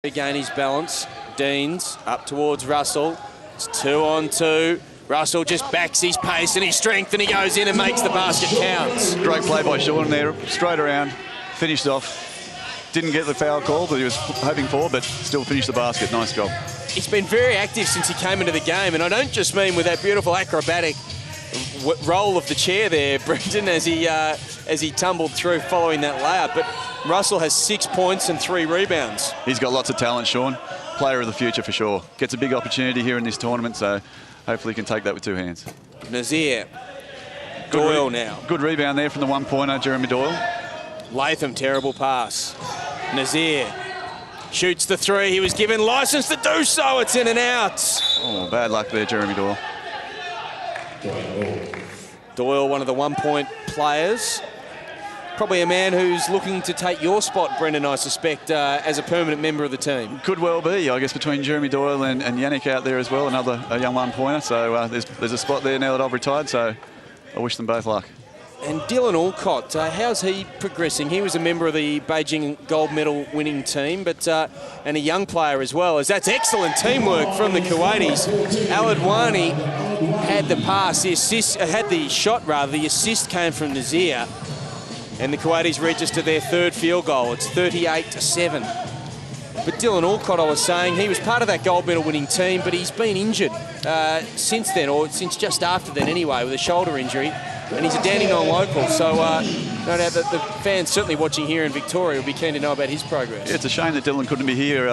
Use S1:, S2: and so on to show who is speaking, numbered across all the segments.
S1: Regain his balance. Deans up towards Russell. It's 2-on-2. Russell just backs his pace and his strength, and he goes in and makes the basket count.
S2: Great play by Sean there, straight around, finished off. Didn't get the foul call that he was hoping for, but still finished the basket. Nice job.
S1: He's been very active since he came into the game, and I don't just mean with that beautiful acrobatic roll of the chair there, Brendan, as he tumbled through following that layup, but Russell has 6 points and 3 rebounds.
S2: He's got lots of talent, Sean. Player of the future for sure. Gets a big opportunity here in this tournament, so hopefully he can take that with 2 hands.
S1: Nazir. Doyle now.
S2: Good rebound there from the one-pointer, Jeremy Doyle.
S1: Latham, terrible pass. Nazir shoots the 3. He was given license to do so. It's in and out.
S2: Oh, bad luck there, Jeremy Doyle.
S1: Doyle, one of the one-point players. Probably a man who's looking to take your spot, Brendan, I suspect, as a permanent member of the team.
S2: Could well be, I guess, between Jeremy Doyle and Yannick out there as well, a young one-pointer. So there's a spot there now that I've retired, so I wish them both luck. And
S1: Dylan Alcott, how's he progressing? He was a member of the Beijing gold medal winning team, but and a young player as well, as that's excellent teamwork from the Kuwaitis. Al-Adwani had the pass, the assist came from Nazir, and the Kuwaitis registered their 3rd field goal. It's 38-7. But Dylan Alcott, I was saying, he was part of that gold medal winning team, but he's been injured since then, or since just after then anyway, with a shoulder injury. And he's a Dandenong local, so no doubt that the fans certainly watching here in Victoria will be keen to know about his progress. Yeah, it's a shame that Dylan couldn't be here,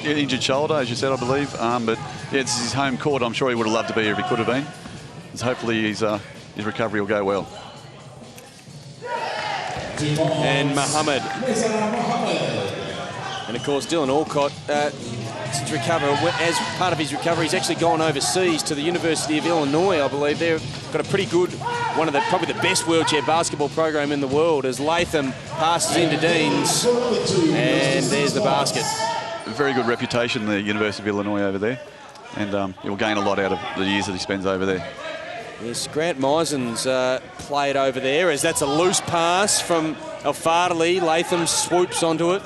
S1: injured shoulder, as you said, I believe. But yeah, it's his home court. I'm sure he would have loved to be here if he could have been. So hopefully his recovery will go well. And Mohammed. And of course, Dylan Alcott, to recover, as part of his recovery, he's actually gone overseas to the University of Illinois, I believe. They've got a pretty good, probably the best wheelchair basketball program in the world, as Latham passes into Deans, and there's the basket.
S2: A very good reputation, the University of Illinois over there, and he will gain a lot out of the years that he spends over there.
S1: Yes, Grant Meisens played over there, as that's a loose pass from Al-Fadli. Latham swoops onto it.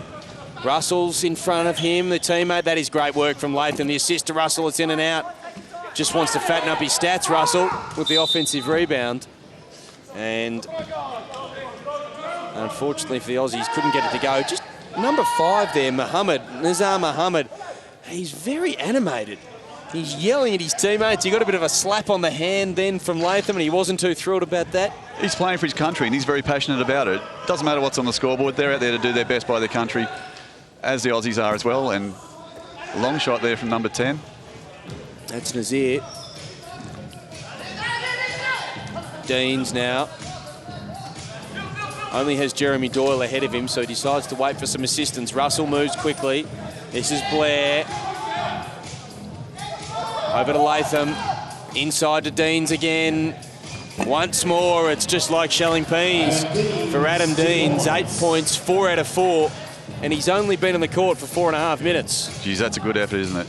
S1: Russell's in front of him, the teammate. That is great work from Latham. The assist to Russell, it's in and out. Just wants to fatten up his stats, Russell, with the offensive rebound. And unfortunately for the Aussies, couldn't get it to go. Just number 5 there, Nizar Mohammed. He's very animated. He's yelling at his teammates. He got a bit of a slap on the hand then from Latham, and he wasn't too thrilled about that.
S2: He's playing for his country, and he's very passionate about it. Doesn't matter what's on the scoreboard. They're out there to do their best by their country, as the Aussies are as well. And a long shot there from number 10.
S1: That's Nazir. Deans now. Only has Jeremy Doyle ahead of him, so he decides to wait for some assistance. Russell moves quickly. This is Blair. Over to Latham. Inside to Deans again. Once more, it's just like shelling peas for Adam Deans. 8 points, 4 out of 4. And he's only been on the court for 4.5 minutes.
S2: Geez, that's a good effort, isn't it?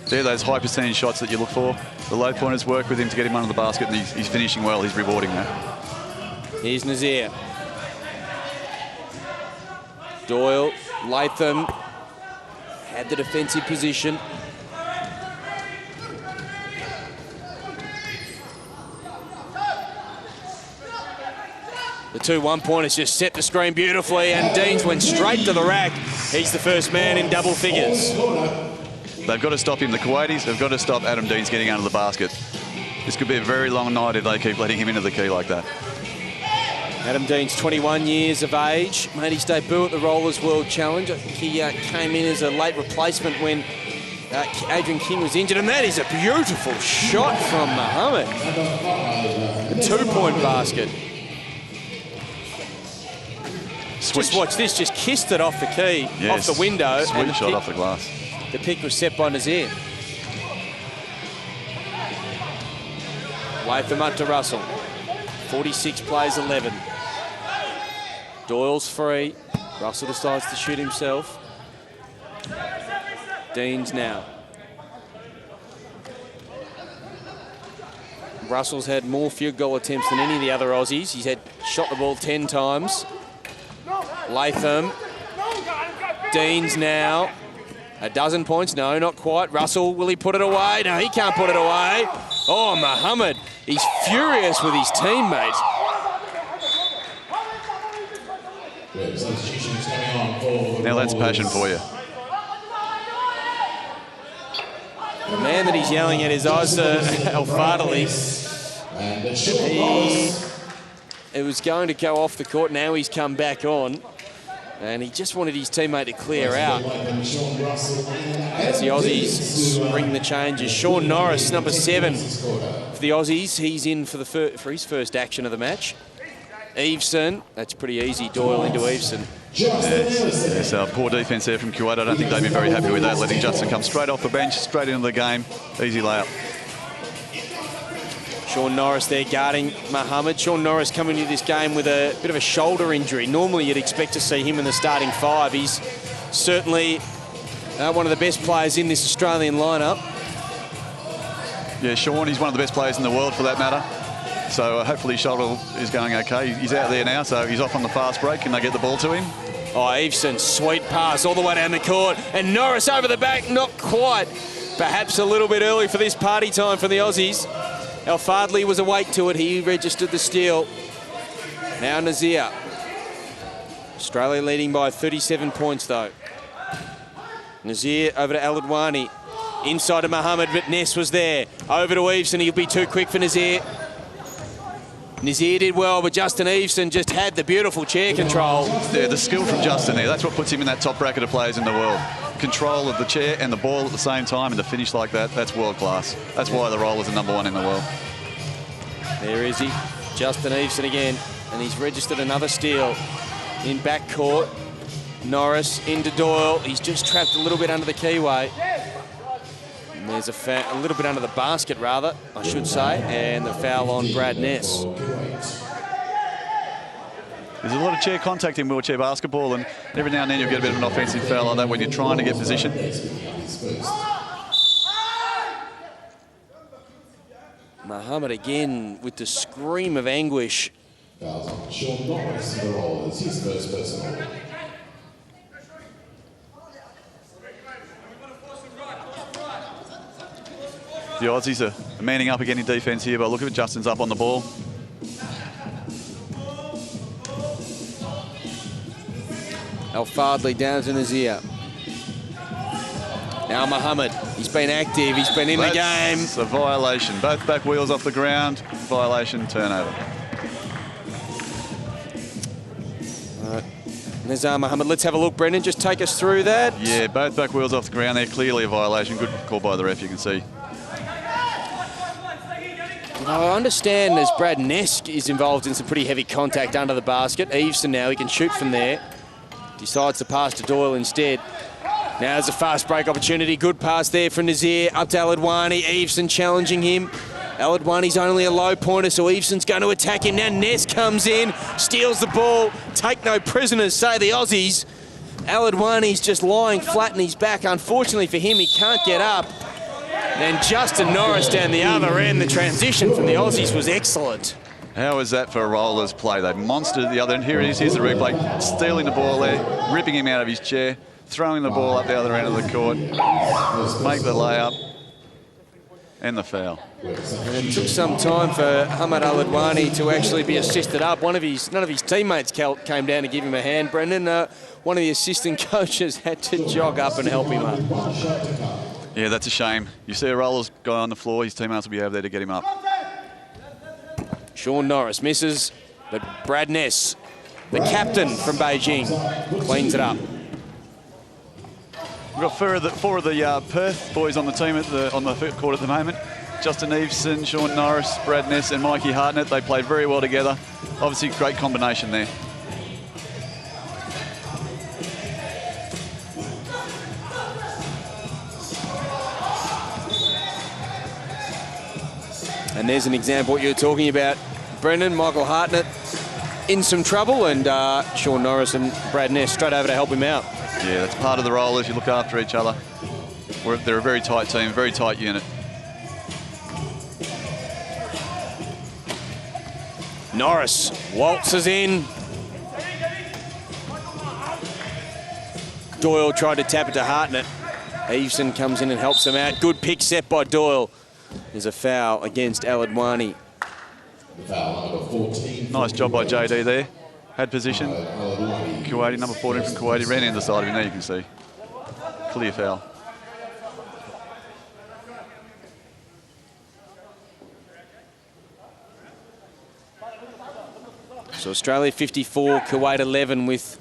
S2: They're those high percentage shots that you look for. The low pointers work with him to get him under the basket, and he's finishing well. He's rewarding that.
S1: Here's Nazir. Doyle, Latham had the defensive position. The 2 one-pointers just set the screen beautifully, and Deans went straight to the rack. He's the first man in double figures.
S2: They've got to stop him, the Kuwaitis. They've got to stop Adam Deans getting under the basket. This could be a very long night if they keep letting him into the key like that.
S1: Adam Deans, 21 years of age, made his debut at the Rollers World Challenge. I think he came in as a late replacement when Adrian King was injured, and that is a beautiful shot from Mohammed. A 2-point basket. Just watch this, just kissed it off the key, yes, off the window.
S2: Sweet shot off the glass.
S1: The pick was set by Nazir. Latham up to Russell. 46 plays 11. Doyle's free. Russell decides to shoot himself. Deans now. Russell's had more field goal attempts than any of the other Aussies. He's shot the ball 10 times. Latham. Deans now. A dozen points? No, not quite. Russell, will he put it away? No, he can't put it away. Oh, Muhammad, he's furious with his teammates.
S2: Now that's passion for you.
S1: The man that he's yelling at is Isa El-Fadli. It was going to go off the court. Now he's come back on. And he just wanted his teammate to clear out. As the Aussies bring the changes. Sean Norris, number 7 for the Aussies. He's in for his first action of the match. Eveson, that's pretty easy. Doyle into Eveson.
S2: Yes, poor defence there from Kuwait. I don't think they'd be very happy with that, letting Justin come straight off the bench, straight into the game. Easy layup.
S1: Sean Norris there guarding Muhammad. Sean Norris coming into this game with a bit of a shoulder injury. Normally you'd expect to see him in the starting 5. He's certainly one of the best players in this Australian lineup.
S2: Yeah, Sean, he's one of the best players in the world for that matter. So hopefully his shoulder is going okay. He's out there now, so he's off on the fast break and they get the ball to him.
S1: Oh, Eveson, sweet pass all the way down the court. And Norris over the back, not quite. Perhaps a little bit early for this party time for the Aussies. El-Fadli was awake to it. He registered the steal. Now Nazir. Australia leading by 37 points, though. Nazir over to Al-Adwani. Inside to Muhammad, but Ness was there. Over to Eveson. He'll be too quick for Nazir. Nazir did well, but Justin Eveson just had the beautiful chair control.
S2: Yeah, the skill from Justin there. That's what puts him in that top bracket of players in the world. Control of the chair and the ball at the same time, and to finish like that, that's world class. That's why the Rollers are number 1 in the world.
S1: There is he, Justin Eveson again, and he's registered another steal in backcourt. Norris into Doyle. He's just trapped a little bit under the keyway. And there's a little bit under the basket, rather, I should say, and the foul on Brad Ness.
S2: There's a lot of chair contact in wheelchair basketball, and every now and then you'll get a bit of an offensive foul like that when you're trying to get position.
S1: Muhammad again with the scream of anguish.
S3: Sean Norris, the Rollers, his first personal.
S2: The Aussies are manning up again in defence here, but look at it, Justin's up on the ball.
S1: El-Fadli down to Nazir. Now Muhammad, he's been active, he's been in the game.
S2: It's a violation. Both back wheels off the ground, violation, turnover.
S1: Nizar Muhammad, let's have a look, Brendan, just take us through that.
S2: Yeah, both back wheels off the ground, they're clearly a violation. Good call by the ref, you can see.
S1: I understand as Brad Ness is involved in some pretty heavy contact under the basket. Eveson now, he can shoot from there. Decides to pass to Doyle instead. Now there's a fast break opportunity. Good pass there from Nazir. Up to Al-Adwani. Eveson challenging him. Al-Adwani's only a low pointer, so Eveson's going to attack him. Now Ness comes in, steals the ball. Take no prisoners, say the Aussies. Al-Adwani's just lying flat in his back. Unfortunately for him, he can't get up. And Justin Norris down the other end. The transition from the Aussies was excellent.
S2: How is that for a Rollers play? They monstered the other end. Here it is, here's the replay. Stealing the ball there, ripping him out of his chair, throwing the ball up the other end of the court. Make the layup. And the foul.
S1: And it took some time for Hamad Al-Adwani to actually be assisted up. None of his teammates came down to give him a hand, Brendan. One of the assistant coaches had to jog up and help him up.
S2: Yeah, that's a shame. You see a Rollers guy on the floor, his teammates will be over there to get him up.
S1: Sean Norris misses, but Brad Ness, the captain from Beijing, cleans it up.
S2: We've got four of the Perth boys on the team on the court at the moment. Justin Eveson, Sean Norris, Brad Ness and Mikey Hartnett. They played very well together. Obviously, great combination there.
S1: And there's an example of what you're talking about. Brendan, Michael Hartnett in some trouble, and Sean Norris and Brad Ness straight over to help him out.
S2: Yeah, that's part of the Rollers. You look after each other. They're a very tight team, very tight unit.
S1: Norris waltzes in. Doyle tried to tap it to Hartnett. Eveson comes in and helps him out. Good pick set by Doyle. There's a foul against Aladwani.
S3: Foul number 14.
S2: Nice job by JD there. Had position. Kuwaiti, number 14 from Kuwaiti, ran in the side of him. There you can see. Clear foul.
S1: So Australia 54, Kuwait 11 with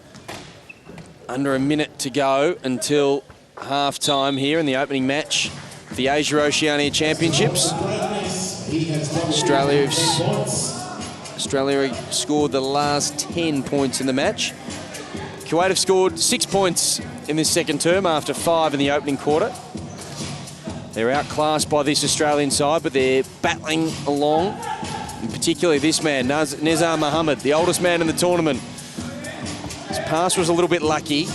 S1: under a minute to go until half-time here in the opening match of the Asia-Oceania Championships. Australia scored the last 10 points in the match. Kuwait have scored 6 points in this second term after 5 in the opening quarter. They're outclassed by this Australian side, but they're battling along. And particularly this man, Nizar Mohammed, the oldest man in the tournament. His pass was a little bit lucky.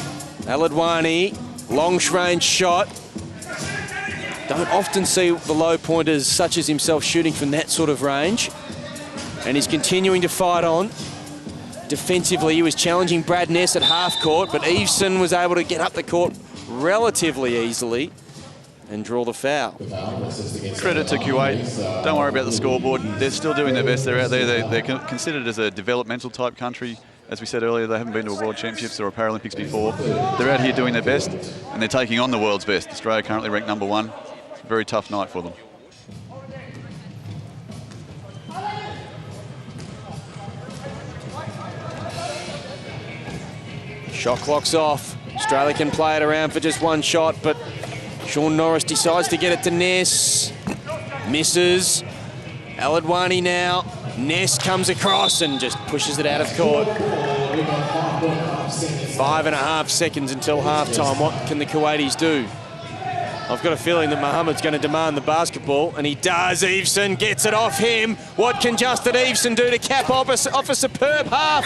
S1: Aladwani, long-range shot. Don't often see the low pointers such as himself shooting from that sort of range. And he's continuing to fight on. Defensively, he was challenging Brad Ness at half court, but Eveson was able to get up the court relatively easily and draw the foul.
S2: Credit to Kuwait. Don't worry about the scoreboard. They're still doing their best. They're out there. They're considered as a developmental type country. As we said earlier, they haven't been to a World Championships or a Paralympics before. They're out here doing their best, and they're taking on the world's best. Australia currently ranked number 1. It's a very tough night for them.
S1: Shot clock's off. Australia can play it around for just one shot, but Sean Norris decides to get it to Ness. Misses. Aladwani now. Ness comes across and just pushes it out of court. 5.5 seconds until halftime. What can the Kuwaitis do? I've got a feeling that Mohammed's going to demand the basketball, and he does. Eveson gets it off him. What can Justin Eveson do to cap off a superb half?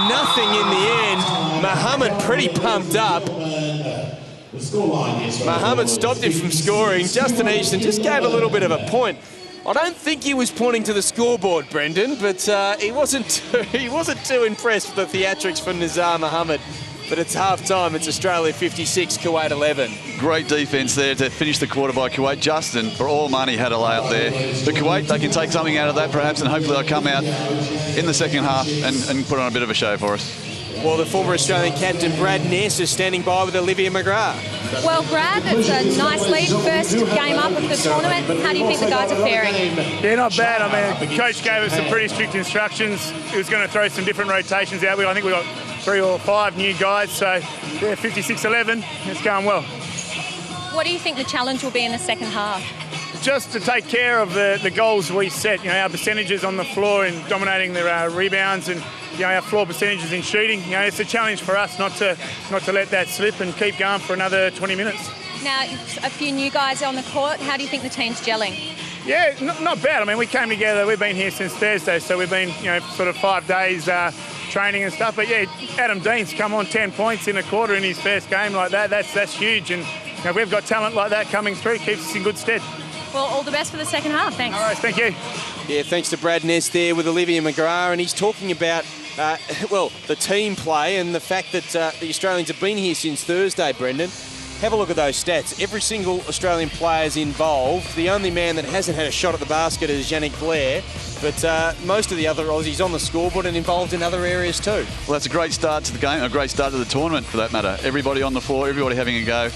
S1: Nothing in the end. Mohammed pretty pumped up. Mohammed stopped him from scoring. Justin Eveson just gave a little bit of a point. I don't think he was pointing to the scoreboard, Brendan, but he wasn't too impressed with the theatrics from Nizar Mohammed. But it's half-time. It's Australia 56, Kuwait 11.
S2: Great defence there to finish the quarter by Kuwait. Justin, for all money, had a layup there. But Kuwait, they can take something out of that perhaps, and hopefully they'll come out in the second half and put on a bit of a show for us.
S1: Well, the former Australian captain, Brad Ness, is standing by with Olivia McGrath.
S4: Well, Brad, it's a nice lead. First game up of the tournament. How do you think the guys are faring?
S5: Yeah, not bad. I mean, the coach gave us some pretty strict instructions. He was going to throw some different rotations out. I think we got 3 or 5 new guys. So, yeah, 56-11. It's going well.
S4: What do you think the challenge will be in the second half?
S5: Just to take care of the goals we set. You know, our percentages on the floor and dominating their rebounds, and our floor percentages in shooting. It's a challenge for us not to let that slip and keep going for another 20 minutes.
S4: Now, a few new guys on the court. How do you think the team's gelling?
S5: Yeah, not bad. I mean, we came together. We've been here since Thursday, so we've been sort of 5 days training and stuff. But yeah, Adam Dean's come on 10 points in a quarter in his first game like that. That's huge, and we've got talent like that coming through. Keeps us in good stead.
S4: Well, all the best for the second half. Thanks.
S5: All right, thank you.
S1: Yeah, thanks to Brad Ness there with Olivia McGrath, and he's talking about, the team play and the fact that the Australians have been here since Thursday, Brendan. Have a look at those stats. Every single Australian player is involved. The only man that hasn't had a shot at the basket is Yannick Blair, but most of the other Aussies on the scoreboard and involved in other areas too.
S2: Well, that's a great start to the game, a great start to the tournament for that matter. Everybody on the floor, everybody having a go.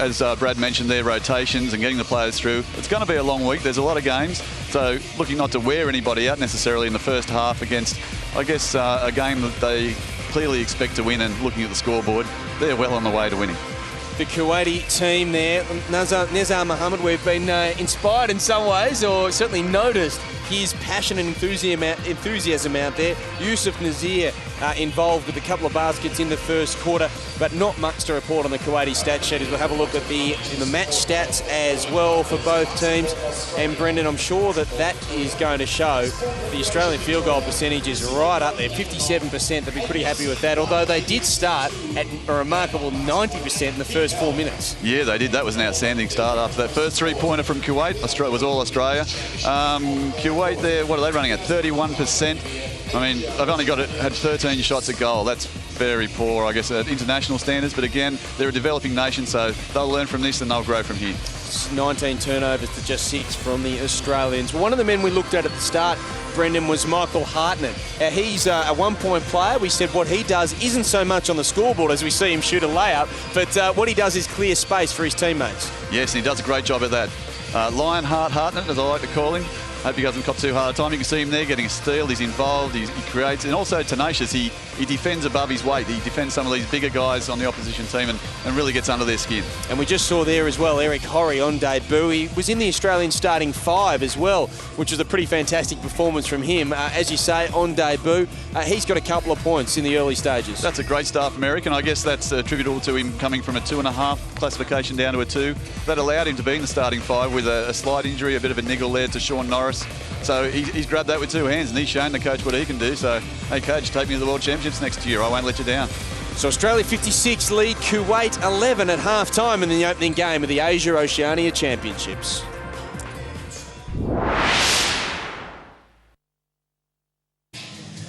S2: As Brad mentioned, their rotations and getting the players through. It's going to be a long week. There's a lot of games. So looking not to wear anybody out necessarily in the first half against, I guess, a game that they clearly expect to win, and looking at the scoreboard, they're well on the way to winning.
S1: The Kuwaiti team there, Nizar Mohammed, we've been inspired in some ways, or certainly noticed his passion and enthusiasm out there. Yusuf Nazir involved with a couple of baskets in the first quarter, but not much to report on the Kuwaiti stat sheet. We'll have a look at the match stats as well for both teams. And Brendan, I'm sure that is going to show the Australian field goal percentage is right up there, 57%. They'll be pretty happy with that, although they did start at a remarkable 90% in the first 4 minutes. Yeah,
S2: they did. That was an outstanding start after that first three-pointer from Kuwait. Was all Australia. Kuwait there, what are they running at? 31%. I mean, they've only had 13 shots at goal. That's very poor, I guess, at international standards. But again, they're a developing nation, so they'll learn from this and they'll grow from here.
S1: 19 turnovers to just 6 from the Australians. One of the men we looked at the start, Brendan, was Michael Hartnett. He's a one-point player. We said what he does isn't so much on the scoreboard as we see him shoot a layup, but what he does is clear space for his teammates.
S2: Yes, and he does a great job at that. Lionheart Hartnett, as I like to call him. Hope he doesn't cop too hard a time. You can see him there getting a steal. He's involved. He creates, and also tenacious. He defends above his weight. He defends some of these bigger guys on the opposition team and really gets under their skin.
S1: And we just saw there as well Eric Horry on debut. He was in the Australian starting 5 as well, which was a pretty fantastic performance from him. As you say, on debut, he's got a couple of points in the early stages.
S2: That's a great start from Eric, and I guess that's attributable to him coming from a 2.5 classification down to a 2. That allowed him to be in the starting 5 with a slight injury, a bit of a niggle there to Sean Norris. So he's grabbed that with 2 hands, and he's shown the coach what he can do. So, hey, coach, take me to the World Championships next year. I won't let you down.
S1: So Australia 56 lead Kuwait 11 at half-time in the opening game of the Asia-Oceania Championships.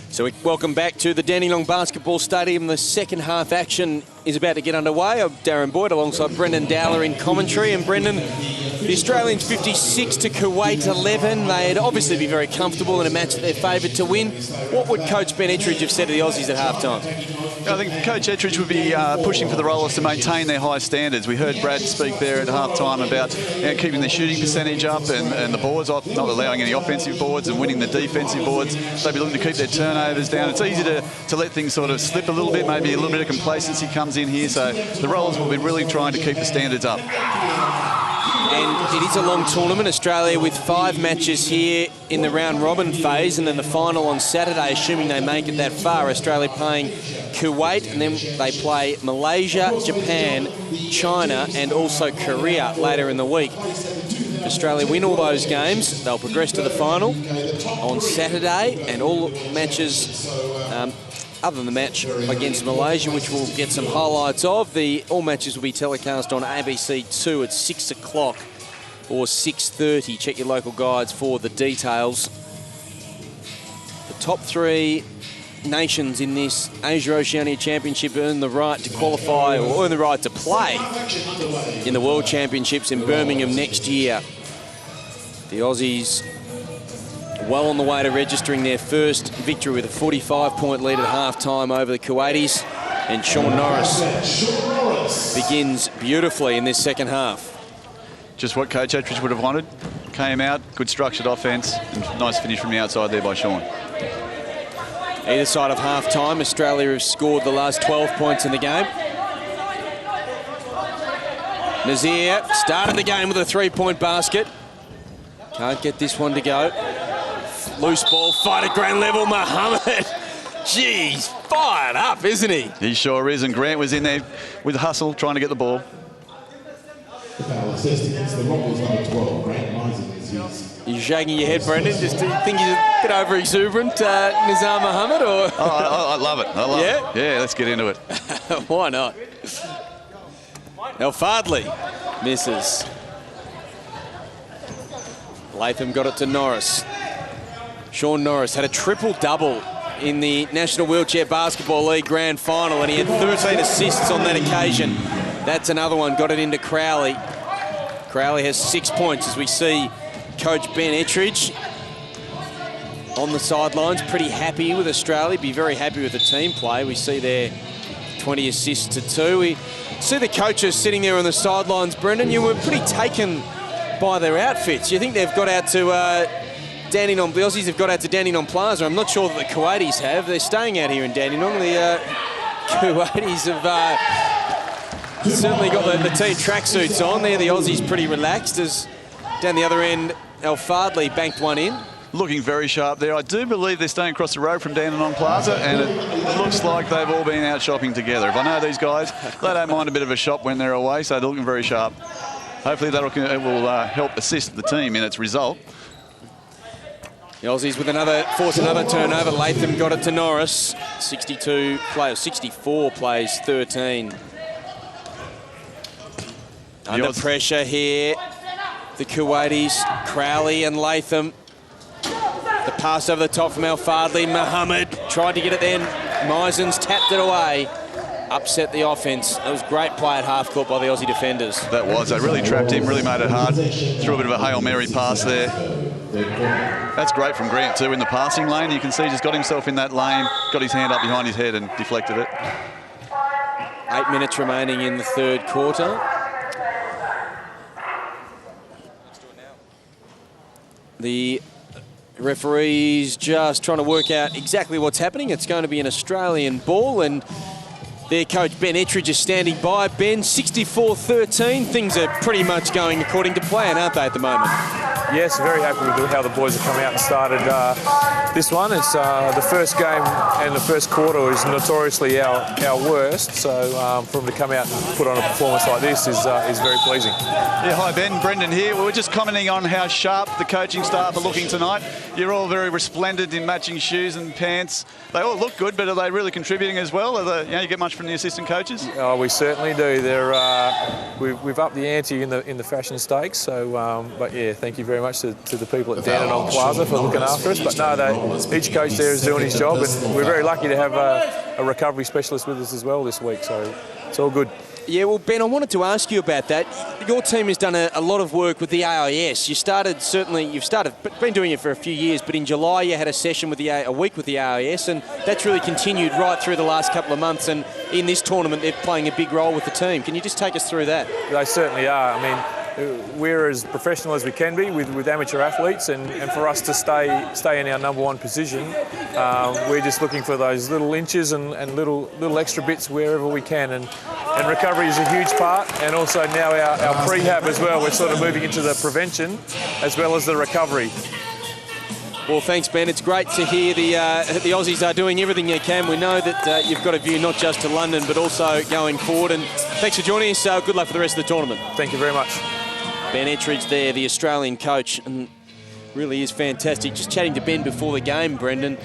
S1: So welcome back to the Dandenong Basketball Stadium. The second half action is about to get underway. I'm Darren Boyd alongside Brendan Dowler in commentary. And Brendan, the Australians 56 to Kuwait 11. They'd obviously be very comfortable in a match that they're favoured to win. What would Coach Ben Ettridge have said to the Aussies at half-time?
S2: I think Coach Ettridge would be pushing for the Rollers to maintain their high standards. We heard Brad speak there at half-time about keeping the shooting percentage up and the boards off, not allowing any offensive boards and winning the defensive boards. They'd be looking to keep their turnovers down. It's easy to let things sort of slip a little bit. Maybe a little bit of complacency comes in here. So the Rollers will be really trying to keep the standards up.
S1: And it is a long tournament. Australia with 5 matches here in the round-robin phase, and then the final on Saturday, assuming they make it that far. Australia playing Kuwait, and then they play Malaysia, Japan, China, and also Korea later in the week. If Australia win all those games, they'll progress to the final on Saturday, and all matches other than the match against Malaysia, which we'll get some highlights of. All matches will be telecast on ABC2 at 6 o'clock or 6:30. Check your local guides for the details. The top 3 nations in this Asia-Oceania Championship earn the right to qualify or earn the right to play in the World Championships in Birmingham next year. The Aussies well on the way to registering their first victory with a 45-point lead at half-time over the Kuwaitis. And Sean Norris begins beautifully in this second half.
S2: Just what Coach Ettridge would have wanted. Came out, good structured offense, and nice finish from the outside there by Sean.
S1: Either side of half-time, Australia have scored the last 12 points in the game. Nazir started the game with a 3-point basket. Can't get this one to go. Loose ball, fight at ground level, Mohammed. Jeez, fired up, isn't he?
S2: He sure is, and Grant was in there with hustle, trying to get the ball.
S3: The foul assist against the Rockers, number 12, Grant Rising.
S1: You're shaking your head, Brendan. Just do you think he's a bit over-exuberant, Nizar Mohammed? Or?
S2: I love it. I love
S1: it.
S2: Yeah, let's get into it.
S1: Why not? Al-Fadli misses. Latham got it to Norris. Sean Norris had a triple-double in the National Wheelchair Basketball League Grand Final, and he had 13 assists on that occasion. That's another one, got it into Crowley. Crowley has 6 points as we see Coach Ben Ettridge on the sidelines, pretty happy with Australia, be very happy with the team play. We see there 20 assists to 2. We see the coaches sitting there on the sidelines, Brendan. You were pretty taken by their outfits. You think they've got out to Dandenong, the Aussies have got out to Dandenong Plaza. I'm not sure that the Kuwaitis have. They're staying out here in Dandenong. The Kuwaitis have certainly got the team tracksuits on. There, the Aussies pretty relaxed as down the other end, Al-Fadli banked one in.
S2: Looking very sharp there. I do believe they're staying across the road from Dandenong Plaza, and it looks like they've all been out shopping together. If I know these guys, they don't mind a bit of a shop when they're away, so they're looking very sharp. Hopefully that will help assist the team in its result.
S1: The Aussies with force another turnover. Latham got it to Norris. 64 plays 13. Under pressure here, the Kuwaitis, Crowley and Latham. The pass over the top from Al-Fadli. Mohammed tried to get it then. Meisens tapped it away. Upset the offence. That was great play at half court by the Aussie defenders.
S2: That was. They really trapped him, really made it hard. Threw a bit of a Hail Mary pass there. That's great from Grant too in the passing lane. You can see he just got himself in that lane, got his hand up behind his head and deflected it.
S1: 8 minutes remaining in the third quarter. The referee's just trying to work out exactly what's happening. It's going to be an Australian ball, and their coach Ben Ettridge is standing by. Ben, 64-13. Things are pretty much going according to plan, aren't they, at the moment?
S6: Yes, very happy with how the boys have come out and started this one. It's the first game and the first quarter is notoriously our worst. So for them to come out and put on a performance like this is very pleasing.
S2: Yeah, hi Ben, Brendan here. We were just commenting on how sharp the coaching staff are looking tonight. You're all very resplendent in matching shoes and pants. They all look good, but are they really contributing as well? You get much from the assistant coaches?
S6: Oh, we certainly do. We've upped the ante in the fashion stakes. So, but yeah, thank you very much to the people at Dandenong Plaza for looking after us. But no, each coach there is doing his job, and we're very lucky to have a recovery specialist with us as well this week. So it's all good.
S1: Yeah, well, Ben, I wanted to ask you about that. Your team has done a lot of work with the AIS. You've been doing it for a few years, but in July you had a session with a week with the AIS, and that's really continued right through the last couple of months. And in this tournament, they're playing a big role with the team. Can you just take us through that?
S6: They certainly are. I mean, we're as professional as we can be with amateur athletes, and for us to stay in our number one position, we're just looking for those little inches and little extra bits wherever we can, and recovery is a huge part, and also now our prehab as well. We're sort of moving into the prevention as well as the recovery.
S1: Well, thanks, Ben. It's great to hear the Aussies are doing everything they can. We know that you've got a view not just to London, but also going forward. And thanks for joining us. Good luck for the rest of the tournament.
S6: Thank you very much.
S1: Ben Ettridge there, the Australian coach, and really is fantastic. Just chatting to Ben before the game, Brendan,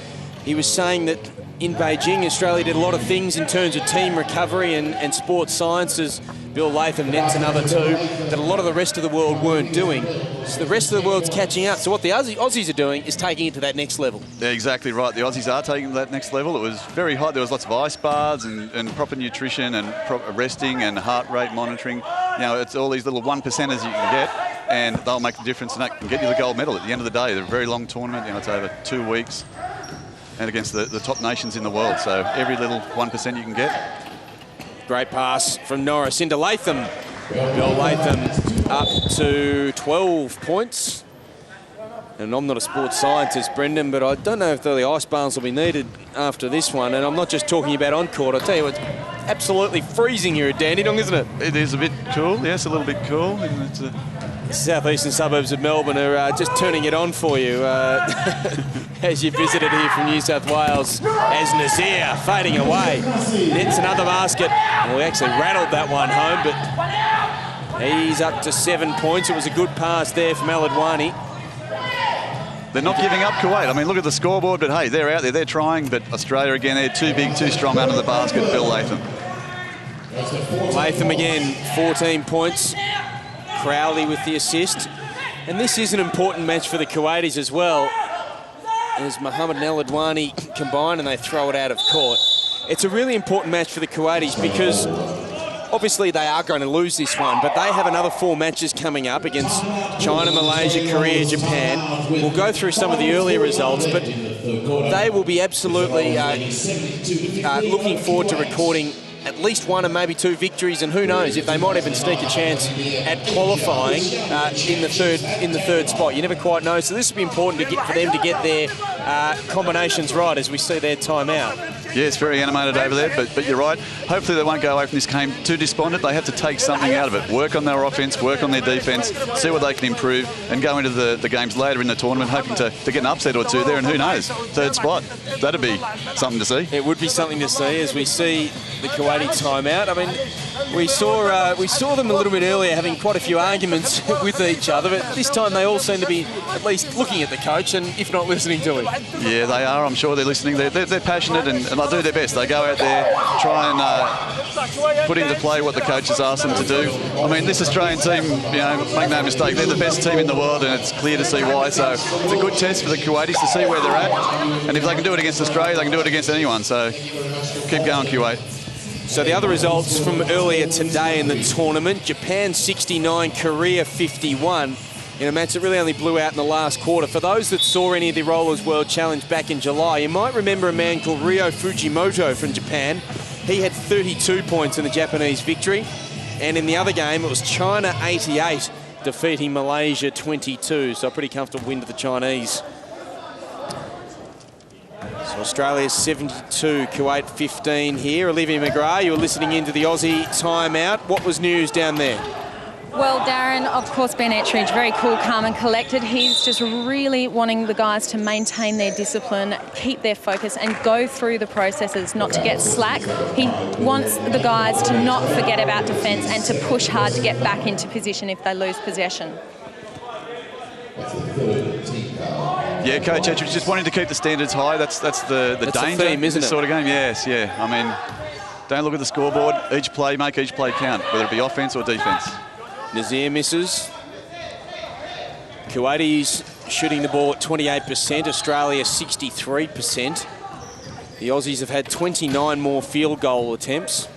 S1: he was saying that in Beijing, Australia did a lot of things in terms of team recovery and sports sciences. Bill Latham, Nets another two, that a lot of the rest of the world weren't doing. So the rest of the world's catching up. So what the Aussies are doing is taking it to that next level.
S2: Yeah, exactly right. The Aussies are taking it to that next level. It was very hot. There was lots of ice baths and proper nutrition and proper resting and heart rate monitoring. You know, it's all these little 1%ers you can get, and they'll make the difference, and that can get you the gold medal at the end of the day. They're a very long tournament. You know, it's over 2 weeks, and against the top nations in the world. So every little 1% you can get.
S1: Great pass from Norris into Latham. Bill Latham up to 12 points. And I'm not a sports scientist, Brendan, but I don't know if the ice baths will be needed after this one. And I'm not just talking about on court. I'll tell you, it's absolutely freezing here at Dandenong, isn't it?
S2: It is a bit cool, yes, a little bit cool. And it's
S1: southeastern suburbs of Melbourne are just turning it on for you as you visited here from New South Wales, as Nazir fading away. Nets another basket. Well, we actually rattled that one home, but he's up to 7 points. It was a good pass there from Aladwani.
S2: They're not giving up, Kuwait. I mean, look at the scoreboard, but hey, they're out there, they're trying, but Australia again, they're too big, too strong under the basket. Bill Latham.
S1: Latham again, 14 points. Crowley with the assist. And this is an important match for the Kuwaitis as well, as Mohammed and Aladwani combine and they throw it out of court. It's a really important match for the Kuwaitis because obviously they are going to lose this one, but they have another 4 matches coming up against China, Malaysia, Korea, Japan. We'll go through some of the earlier results, but they will be absolutely looking forward to recording at least 1 and maybe 2 victories, and who knows if they might even sneak a chance at qualifying in the third spot. You never quite know. So this will be important for them to get their combinations right as we see their time out.
S2: Yeah, it's very animated over there, but you're right. Hopefully they won't go away from this game too despondent. They have to take something out of it. Work on their offense, work on their defense, see what they can improve, and go into the games later in the tournament hoping to get an upset or 2 there, and who knows, 3rd spot. That'd be something to see.
S1: It would be something to see as we see the Kuwaiti timeout. I mean, We saw them a little bit earlier having quite a few arguments with each other, but this time they all seem to be at least looking at the coach and if not listening to him.
S2: Yeah, they are. I'm sure they're listening. They're passionate and they'll do their best. They go out there, try and put into play what the coach has asked them to do. I mean, this Australian team, you know, make no mistake, they're the best team in the world and it's clear to see why. So it's a good test for the Kuwaitis to see where they're at. And if they can do it against Australia, they can do it against anyone. So keep going, Kuwait.
S1: So the other results from earlier today in the tournament, Japan 69, Korea 51, in a match that really only blew out in the last quarter. For those that saw any of the Rollers World Challenge back in July, you might remember a man called Ryo Fujimoto from Japan. He had 32 points in the Japanese victory. And in the other game, it was China 88, defeating Malaysia 22. So a pretty comfortable win to the Chinese. So Australia 72, Kuwait 15 here. Olivia McGrath, you were listening into the Aussie timeout. What was news down there?
S4: Well, Darren, of course, Ben Ettridge, very cool, calm and collected. He's just really wanting the guys to maintain their discipline, keep their focus and go through the processes, not to get slack. He wants the guys to not forget about defence and to push hard to get back into position if they lose possession.
S2: Yeah, Coach Ettridge just wanting to keep the standards high. That's the danger
S1: theme, isn't
S2: this
S1: it?
S2: sort of game. Yes, yeah. I mean, don't look at the scoreboard. Each play, make each play count, whether it be offence or defence.
S1: Nazir misses. Kuwaitis shooting the ball at 28%, Australia 63%. The Aussies have had 29 more field goal attempts.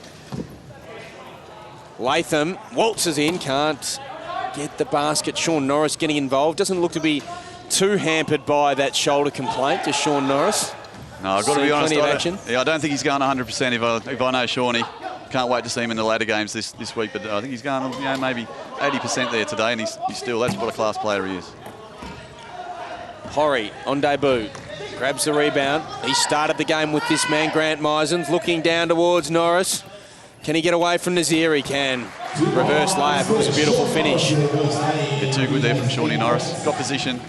S1: Latham waltzes in, can't get the basket. Sean Norris getting involved. Doesn't look to be too hampered by that shoulder complaint to Sean Norris.
S2: No, I've got to be honest.
S1: I
S2: don't think he's going 100% if I know Shawnee. Can't wait to see him in the later games this week, but I think he's going, you know, maybe 80% there today, and he's still, that's what a class player he is.
S1: Horry on debut, grabs the rebound. He started the game with this man, Grant Misons, looking down towards Norris. Can he get away from Nazir? He can. Reverse layup, it was a beautiful finish.
S2: Yeah, too good there from Shawnee Norris. Got position.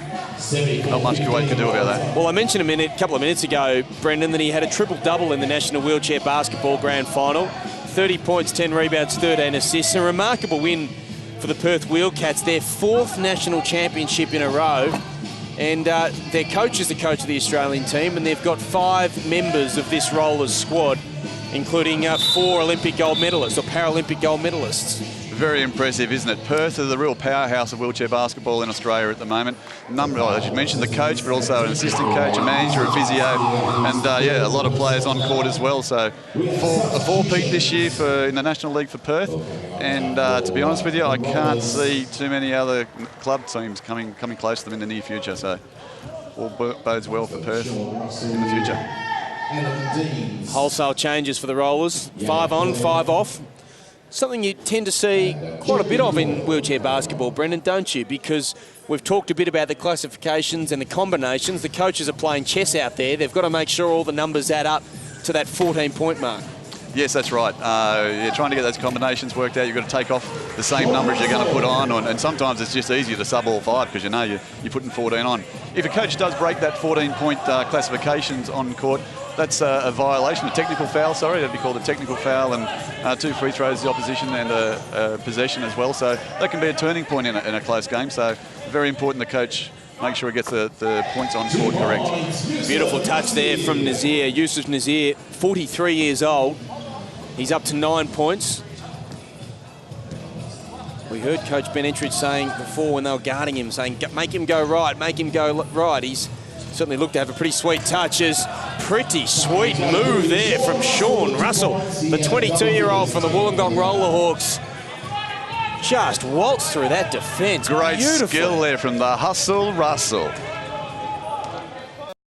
S2: Not much Kuwait can do about that.
S1: Well, I mentioned a couple of minutes ago, Brendan, that he had a triple-double in the National Wheelchair Basketball Grand Final. 30 points, 10 rebounds, 13 assists. A remarkable win for the Perth Wheelcats, their 4th national championship in a row. And their coach is the coach of the Australian team, and they've got 5 members of this Rollers squad, including 4 Olympic gold medalists or Paralympic gold medalists.
S2: Very impressive, isn't it? Perth is the real powerhouse of wheelchair basketball in Australia at the moment. As you mentioned, the coach, but also an assistant coach, a manager, a physio, and yeah, a lot of players on court as well. So a four-peat this year in the National League for Perth. And to be honest with you, I can't see too many other club teams coming close to them in the near future. So all bodes well for Perth in the future.
S1: Wholesale changes for the Rollers. 5 on, 5 off. Something you tend to see quite a bit of in wheelchair basketball, Brendan, don't you? Because we've talked a bit about the classifications and the combinations. The coaches are playing chess out there. They've got to make sure all the numbers add up to that 14-point mark.
S2: Yes, that's right. You're trying to get those combinations worked out. You've got to take off the same numbers you're going to put on, and sometimes it's just easier to sub all 5 because you know you're putting 14 on. If a coach does break that 14-point classifications on court, that's a violation, a technical foul, sorry. That'd be called a technical foul, and 2 free throws to the opposition and a possession as well. So that can be a turning point in a close game. So very important the coach make sure he gets the points on court correct.
S1: Beautiful touch there from Nazir. Yusuf Nazir, 43 years old. He's up to 9 points. We heard Coach Ben Ettridge saying before when they were guarding him, saying, make him go right, make him go right. He's certainly looked to have a pretty sweet touch. Pretty sweet move there from Sean Russell, the 22-year-old from the Wollongong Rollerhawks. Just waltzed through that defence.
S2: Great
S1: Beautiful.
S2: skill there from the Hustle Russell.